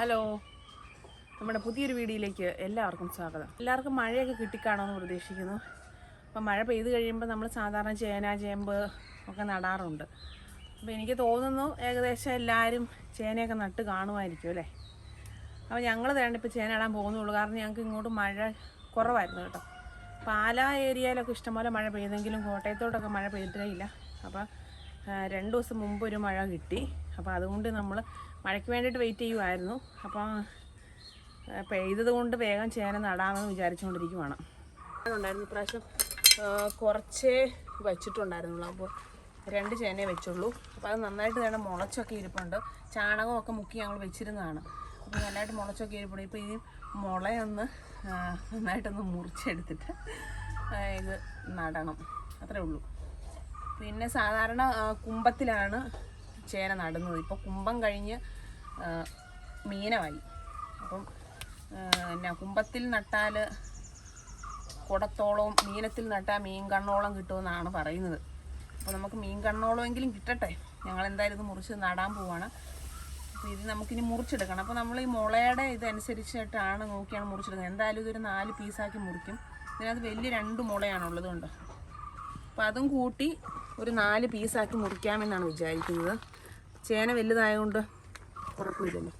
Hello, നമ്മുടെ പുതിയൊരു വീഡിയോയിലേക്ക് എല്ലാവർക്കും സ്വാഗതം. എല്ലാവർക്കും മഴയൊക്കെ കിട്ടിക്കാണുമെന്ന് പ്രതീക്ഷിക്കുന്നു. അപ്പം മഴ പെയ്ത് കഴിയുമ്പോൾ നമ്മൾ സാധാരണ ചേന, ചേമ്പ് ഒക്കെ നടാറുണ്ട്. അപ്പോൾ എനിക്ക് തോന്നുന്നു ഏകദേശം എല്ലാവരും ചേനയൊക്കെ നട്ട് കാണുമായിരിക്കും അല്ലേ. അപ്പോൾ ഞങ്ങൾ വേണ്ട ഇപ്പോൾ ചേന നടാൻ പോകുന്നുള്ളൂ. കാരണം ഞങ്ങൾക്ക് ഇങ്ങോട്ട് മഴ കുറവായിരുന്നു കേട്ടോ. പാലാ ഏരിയയിലൊക്കെ ഇഷ്ടംപോലെ മഴ പെയ്തെങ്കിലും കോട്ടയത്തോട്ടൊക്കെ മഴ പെയ്തിട്ടേ ഇല്ല. അപ്പോൾ 2 ദിവസം മുമ്പ് ഒരു മഴ കിട്ടി. അപ്പോൾ അതുകൊണ്ട് നമ്മൾ മഴയ്ക്ക് വേണ്ടിയിട്ട് വെയിറ്റ് ചെയ്യുമായിരുന്നു. അപ്പോൾ പെയ്തത് കൊണ്ട് വേഗം ചേന നടാമെന്ന് വിചാരിച്ചുകൊണ്ടിരിക്കുവാണ്. ഉണ്ടായിരുന്നു ഇപ്രാവശ്യം കുറച്ചേ വെച്ചിട്ടുണ്ടായിരുന്നുള്ളൂ. അപ്പോൾ 2 ചേനയെ വെച്ചുള്ളൂ. അപ്പോൾ അത് നന്നായിട്ട് വേണം മുളച്ചൊക്കെ ഇരിപ്പുണ്ട്. ചാണകമൊക്കെ മുക്കി ഞങ്ങൾ വെച്ചിരുന്നതാണ്. അപ്പോൾ നല്ലതായിട്ട് മുളച്ചൊക്കെ ഇരിപ്പുണ്ട്. ഇപ്പോൾ ഈ മുളയൊന്ന് നന്നായിട്ടൊന്ന് മുറിച്ചെടുത്തിട്ട് ഇത് നടണം, അത്രേ ഉള്ളൂ. പിന്നെ സാധാരണ കുമ്പത്തിലാണ് ചേന നടുന്നത്. ഇപ്പോൾ കുമ്പം കഴിഞ്ഞ് മീനമായി. അപ്പം കുമ്പത്തിൽ നട്ടാൽ കുടത്തോളവും മീനത്തിൽ നട്ടാൽ മീൻ കണ്ണോളം കിട്ടുമെന്നാണ് പറയുന്നത്. അപ്പോൾ നമുക്ക് മീൻ കണ്ണോളമെങ്കിലും കിട്ടട്ടെ. ഞങ്ങൾ എന്തായാലും ഇത് മുറിച്ച് നടാൻ പോവാണ്. അപ്പോൾ ഇത് നമുക്കിനി മുറിച്ചെടുക്കണം. അപ്പോൾ നമ്മൾ ഈ മുളയുടെ ഇതനുസരിച്ചിട്ടാണ് നോക്കിയാണ് മുറിച്ചെടുക്കുന്നത്. എന്തായാലും ഇതൊരു 4 പീസാക്കി മുറിക്കും. ഇതിനകത്ത് വലിയ 2 മുളയാണുള്ളതുകൊണ്ട് അപ്പോൾ അതും കൂട്ടി ഒരു 4 പീസാക്കി മുറിക്കാമെന്നാണ് വിചാരിക്കുന്നത്. ചേന വലുതായതുകൊണ്ട് കുഴപ്പമില്ലല്ലോ.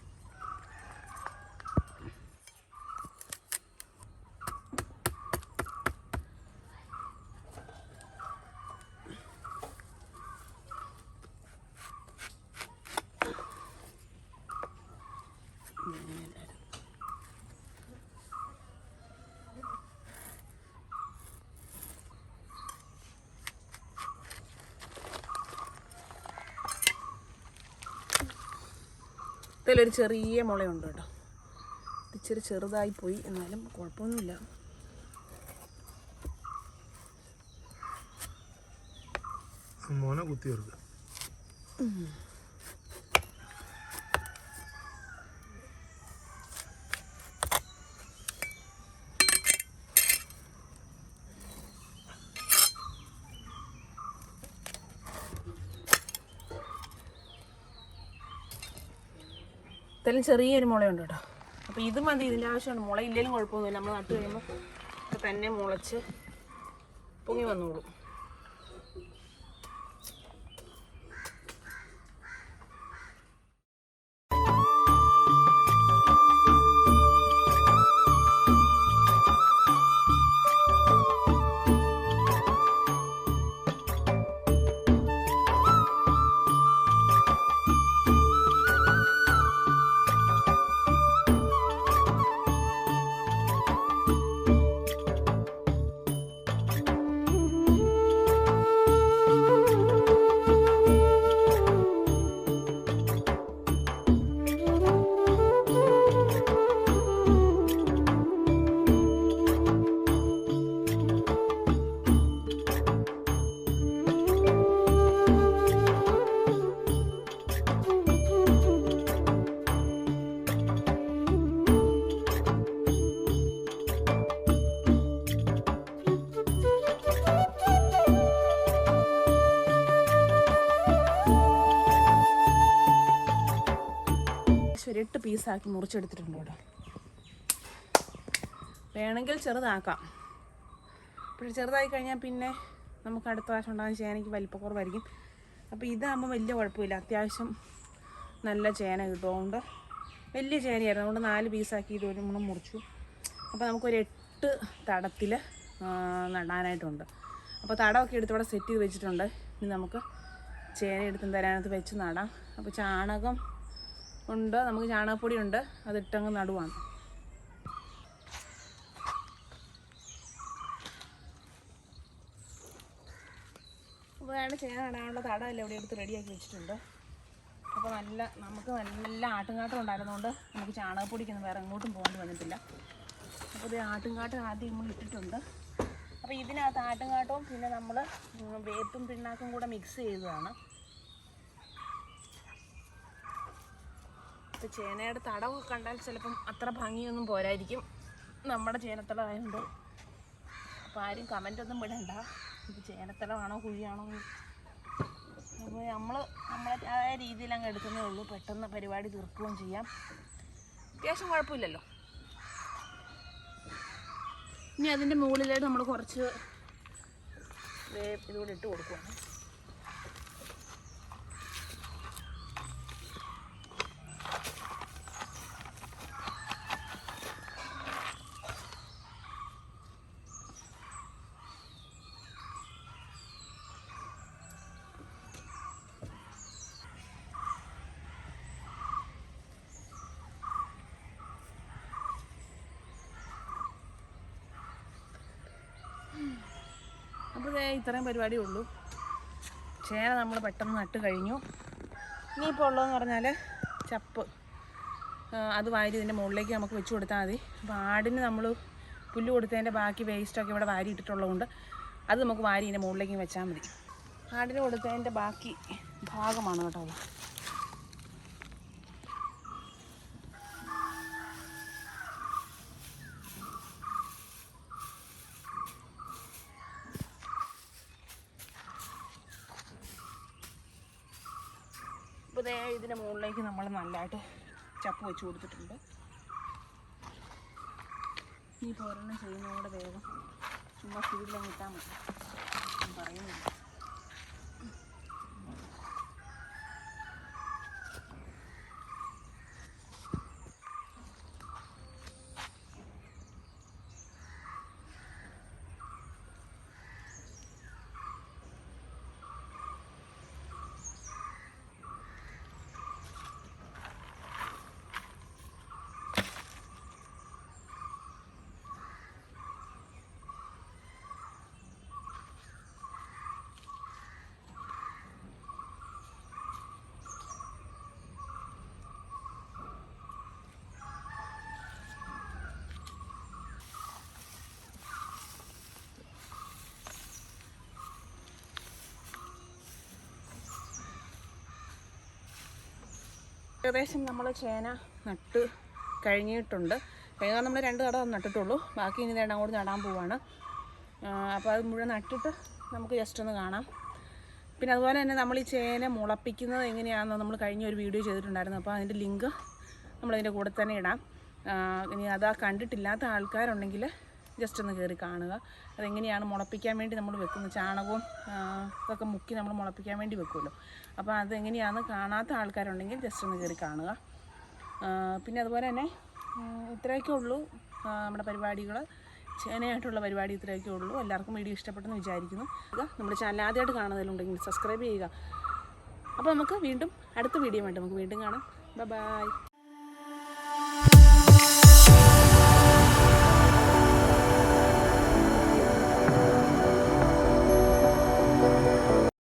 ഇതിലൊരു ചെറിയ മുളയുണ്ട് കേട്ടോ. ഇച്ചിരി ചെറുതായി പോയി, എന്നാലും കുഴപ്പമൊന്നുമില്ല. മോനെ കുത്തി ചേർക്കുക. ഇതെല്ലാം ചെറിയൊരു മുളയുണ്ട് കേട്ടോ. അപ്പോൾ ഇത് മതി, ഇതിൻ്റെ ആവശ്യമാണ്. മുളയില്ലെങ്കിലും കുഴപ്പമൊന്നുമില്ല. നമ്മൾ നട്ട് കഴിയുമ്പോൾ തന്നെ മുളച്ച് പൊങ്ങി വന്നോളും. ഒരു 8 പീസാക്കി മുറിച്ചെടുത്തിട്ടുണ്ട് കേട്ടോ. വേണമെങ്കിൽ ചെറുതാക്കാം. പക്ഷേ ചെറുതായി കഴിഞ്ഞാൽ പിന്നെ നമുക്ക് അടുത്ത പ്രാവശ്യം ഉണ്ടാകുന്ന ചേനയ്ക്ക് വലിപ്പക്കുറവായിരിക്കും. അപ്പോൾ ഇതാകുമ്പോൾ വലിയ കുഴപ്പമില്ല. അത്യാവശ്യം നല്ല ചേന കിട്ടും. അതുകൊണ്ട് വലിയ ചേനയായിരുന്നു. അതുകൊണ്ട് 4 പീസാക്കി ഇത് ഒരു മുണം മുറിച്ചു. അപ്പോൾ നമുക്കൊരു 8 തടത്തിൽ നടാനായിട്ടുണ്ട്. അപ്പോൾ തടമൊക്കെ എടുത്ത് ഇവിടെ സെറ്റ് ചെയ്ത് വെച്ചിട്ടുണ്ട്. ഇനി നമുക്ക് ചേന എടുത്തും തരാനകത്ത് വെച്ച് നടാം. അപ്പോൾ ചാണകം ഉണ്ട്, നമുക്ക് ചാണകപ്പൊടി ഉണ്ട്, അതിട്ടങ്ങ് നടുവാണ്. അപ്പോൾ വേണ്ട ചേന നടാനുള്ള തടമെല്ലാം ഇവിടെ എടുത്ത് റെഡിയാക്കി വെച്ചിട്ടുണ്ട്. അപ്പോൾ നമുക്ക് നല്ല ആട്ടുംകാട്ടം ഉണ്ടായിരുന്നതുകൊണ്ട് നമുക്ക് ചാണകപ്പൊടിക്കൊന്നും വേറെ എങ്ങോട്ടും പോകേണ്ടി വന്നിട്ടില്ല. അപ്പോൾ ഇത് ആട്ടുംകാട്ടം ആദ്യം നമ്മൾ ഇട്ടിട്ടുണ്ട്. അപ്പോൾ ഇതിനകത്ത് ആട്ടുംകാട്ടവും പിന്നെ നമ്മൾ വേപ്പും പിണ്ണാക്കും കൂടെ മിക്സ് ചെയ്തതാണ്. ഇപ്പോൾ ചേനയുടെ തടവൊക്കെ കണ്ടാൽ ചിലപ്പം അത്ര ഭംഗിയൊന്നും പോരായിരിക്കും, നമ്മുടെ ചേനത്തടമായതുകൊണ്ട്. അപ്പോൾ ആരും കമൻ്റൊന്നും വിടണ്ട, ഇത് ചേനത്തടമാണോ കുഴിയാണോ. അപ്പോൾ നമ്മളെ രീതിയിൽ അങ്ങ് എടുക്കുന്നേ ഉള്ളൂ. പെട്ടെന്ന് പരിപാടി തീർക്കുകയും ചെയ്യാം. അത്യാവശ്യം കുഴപ്പമില്ലല്ലോ. ഇനി അതിൻ്റെ മുകളിലായിട്ട് നമ്മൾ കുറച്ച് ഇതുകൂടെ ഇട്ട് കൊടുക്കുകയാണ്. അപ്പോൾ ഇത്രയും പരിപാടിയേ ഉള്ളൂ. ചേന നമ്മൾ പെട്ടെന്ന് നട്ട് കഴിഞ്ഞു. ഇനിയിപ്പോൾ ഉള്ളതെന്ന് പറഞ്ഞാൽ ചപ്പ്, അത് വാരി ഇതിൻ്റെ മുകളിലേക്ക് നമുക്ക് വെച്ച് കൊടുത്താൽ മതി. അപ്പോൾ ആടിന് നമ്മൾ പുല്ല് കൊടുത്തതിൻ്റെ ബാക്കി വേസ്റ്റൊക്കെ ഇവിടെ വാരി ഇട്ടിട്ടുള്ളതുകൊണ്ട് അത് നമുക്ക് വാരി ഇതിൻ്റെ മുകളിലേക്ക് വെച്ചാൽ മതി. ആടിന് കൊടുത്തതിൻ്റെ ബാക്കി ഭാഗമാണ് കേട്ടോ അത്. അപ്പോൾ ഇതിൻ്റെ മുകളിലേക്ക് നമ്മൾ നല്ലതായിട്ട് ചപ്പ് വെച്ച് കൊടുത്തിട്ടുണ്ട്. ഈ പോരണം ചെയ്യുന്നതോടെ വേഗം ചുമ്മാ സ്പീഡിലങ്ങ് ഇട്ടാൽ മതി, ഞാൻ പറയുന്നില്ല. ഏകദേശം നമ്മൾ ചേന നട്ട് കഴിഞ്ഞിട്ടുണ്ട്. കഴിഞ്ഞാൽ നമ്മൾ 2 തടം നട്ടിട്ടുള്ളൂ, ബാക്കി ഇനി 2 കൂടി നടാൻ പോവാണ്. അപ്പോൾ അത് മുഴുവൻ നട്ടിട്ട് നമുക്ക് ജസ്റ്റ് ഒന്ന് കാണാം. പിന്നെ അതുപോലെ തന്നെ നമ്മൾ ഈ ചേന മുളപ്പിക്കുന്നത് എങ്ങനെയാണെന്ന് നമ്മൾ കഴിഞ്ഞ ഒരു വീഡിയോ ചെയ്തിട്ടുണ്ടായിരുന്നു. അപ്പോൾ അതിൻ്റെ ലിങ്ക് നമ്മളതിൻ്റെ കൂടെ തന്നെ ഇടാം. ഇനി അതാ കണ്ടിട്ടില്ലാത്ത ആൾക്കാരുണ്ടെങ്കിൽ ജസ്റ്റ് ഒന്ന് കയറി കാണുക. അതെങ്ങനെയാണ് മുളപ്പിക്കാൻ വേണ്ടി നമ്മൾ വെക്കുന്നത്, ചാണകവും ഇതൊക്കെ മുക്കി നമ്മൾ മുളപ്പിക്കാൻ വേണ്ടി വെക്കുമല്ലോ. അപ്പോൾ അതെങ്ങനെയാണെന്ന് കാണാത്ത ആൾക്കാരുണ്ടെങ്കിൽ ജസ്റ്റ് ഒന്ന് കയറി കാണുക. പിന്നെ അതുപോലെ തന്നെ ഇത്രയൊക്കെ ഉള്ളൂ നമ്മുടെ പരിപാടികൾ. ചേനയായിട്ടുള്ള പരിപാടി ഇത്രയൊക്കെ ഉള്ളൂ. എല്ലാവർക്കും വീഡിയോ ഇഷ്ടപ്പെട്ടെന്ന് വിചാരിക്കുന്നു. നമ്മുടെ ചാനൽ ആദ്യമായിട്ട് കാണുന്നതിലുണ്ടെങ്കിൽ സബ്സ്ക്രൈബ് ചെയ്യുക. അപ്പോൾ നമുക്ക് വീണ്ടും അടുത്ത വീഡിയോ വേണ്ടി നമുക്ക് വീണ്ടും കാണാം. ബൈ.